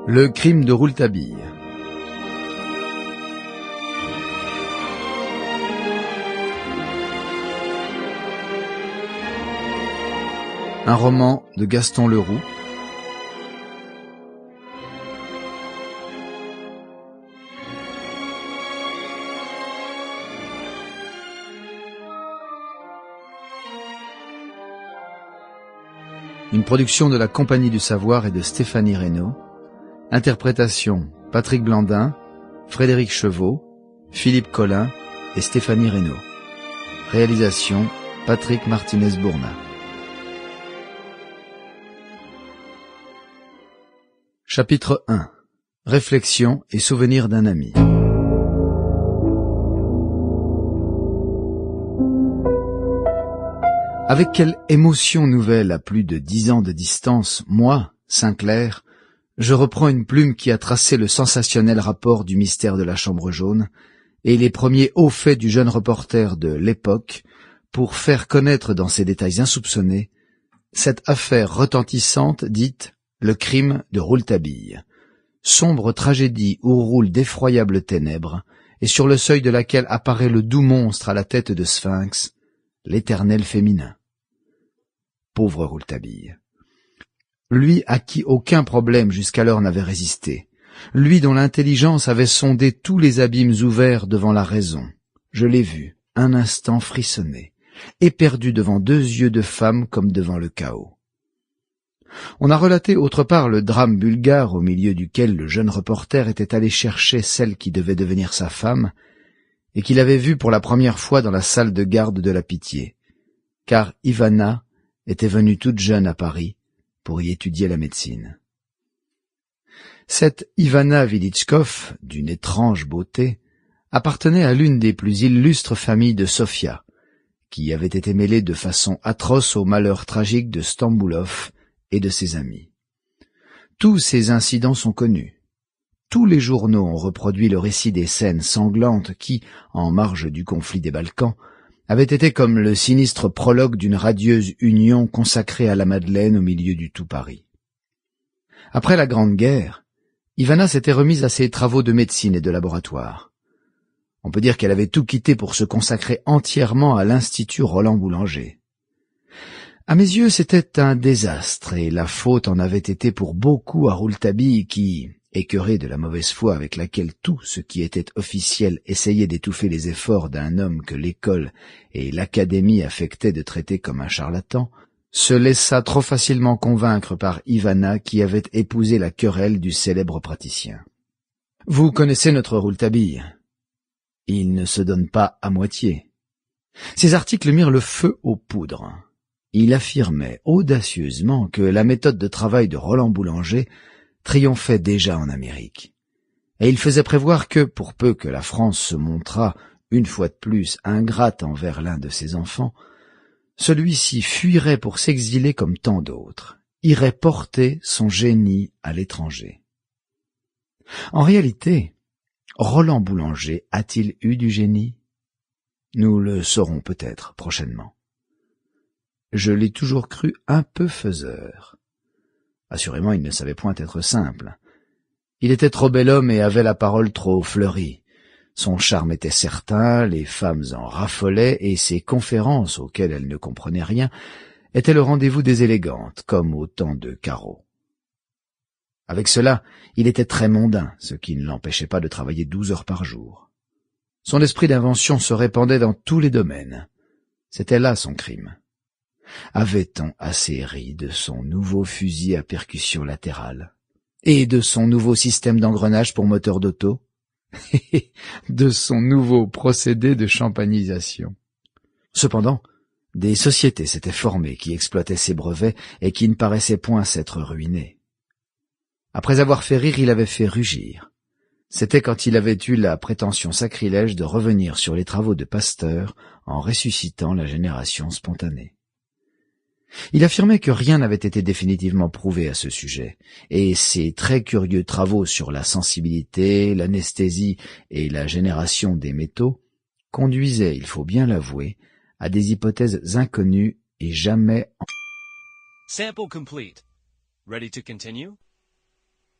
Le crime de Rouletabille. Un roman de Gaston Leroux. Une production de la Compagnie du Savoir et de Stéphanie Reynaud. Interprétation Patrick Blandin, Frédéric Chevaux, Philippe Collin et Stéphanie Reynaud. Réalisation Patrick Martinez-Bourna. Chapitre 1. Réflexion et souvenirs d'un ami. Avec quelle émotion nouvelle à plus de 10 ans de distance, moi, Sinclair, je reprends une plume qui a tracé le sensationnel rapport du mystère de la Chambre jaune et les premiers hauts faits du jeune reporter de l'époque pour faire connaître dans ses détails insoupçonnés cette affaire retentissante dite le crime de Rouletabille, sombre tragédie où roulent d'effroyables ténèbres et sur le seuil de laquelle apparaît le doux monstre à la tête de sphinx, l'éternel féminin. Pauvre Rouletabille. Lui à qui aucun problème jusqu'alors n'avait résisté. Lui dont l'intelligence avait sondé tous les abîmes ouverts devant la raison. Je l'ai vu, un instant frissonner, éperdu devant 2 yeux de femme comme devant le chaos. On a relaté autre part le drame bulgare au milieu duquel le jeune reporter était allé chercher celle qui devait devenir sa femme et qu'il avait vue pour la première fois dans la salle de garde de la Pitié, car Ivana était venue toute jeune à Paris pour y étudier la médecine. Cette Ivana Vilitchkov, d'une étrange beauté, appartenait à l'une des plus illustres familles de Sofia, qui avait été mêlée de façon atroce au malheur tragique de Stamboulov et de ses amis. Tous ces incidents sont connus. Tous les journaux ont reproduit le récit des scènes sanglantes qui, en marge du conflit des Balkans, avaient été comme le sinistre prologue d'une radieuse union consacrée à la Madeleine au milieu du tout Paris. Après la Grande Guerre, Ivana s'était remise à ses travaux de médecine et de laboratoire. On peut dire qu'elle avait tout quitté pour se consacrer entièrement à l'Institut Roland Boulanger. À mes yeux, c'était un désastre, et la faute en avait été pour beaucoup à Rouletabille qui, écœuré de la mauvaise foi avec laquelle tout ce qui était officiel essayait d'étouffer les efforts d'un homme que l'école et l'académie affectaient de traiter comme un charlatan, se laissa trop facilement convaincre par Ivana qui avait épousé la querelle du célèbre praticien. Vous connaissez notre Rouletabille. Il ne se donne pas à moitié. Ses articles mirent le feu aux poudres. Il affirmait audacieusement que la méthode de travail de Roland Boulanger triomphait déjà en Amérique. Et il faisait prévoir que, pour peu que la France se montrât, une fois de plus, ingrate envers l'un de ses enfants, celui-ci fuirait pour s'exiler comme tant d'autres, irait porter son génie à l'étranger. En réalité, Roland Boulanger a-t-il eu du génie? Nous le saurons peut-être prochainement. Je l'ai toujours cru un peu faiseur. Assurément, il ne savait point être simple. Il était trop bel homme et avait la parole trop fleurie. Son charme était certain, les femmes en raffolaient, et ses conférences, auxquelles elles ne comprenaient rien, étaient le rendez-vous des élégantes, comme au temps de Caro. Avec cela, il était très mondain, ce qui ne l'empêchait pas de travailler 12 heures par jour. Son esprit d'invention se répandait dans tous les domaines. C'était là son crime. Avait-on assez ri de son nouveau fusil à percussion latérale et de son nouveau système d'engrenage pour moteur d'auto et de son nouveau procédé de champagnisation? Cependant, des sociétés s'étaient formées qui exploitaient ses brevets et qui ne paraissaient point s'être ruinées. Après avoir fait rire, il avait fait rugir. C'était quand il avait eu la prétention sacrilège de revenir sur les travaux de Pasteur en ressuscitant la génération spontanée. Il affirmait que rien n'avait été définitivement prouvé à ce sujet, et ses très curieux travaux sur la sensibilité, l'anesthésie et la génération des métaux conduisaient, il faut bien l'avouer, à des hypothèses inconnues et jamais... Sample complete. Ready to continue?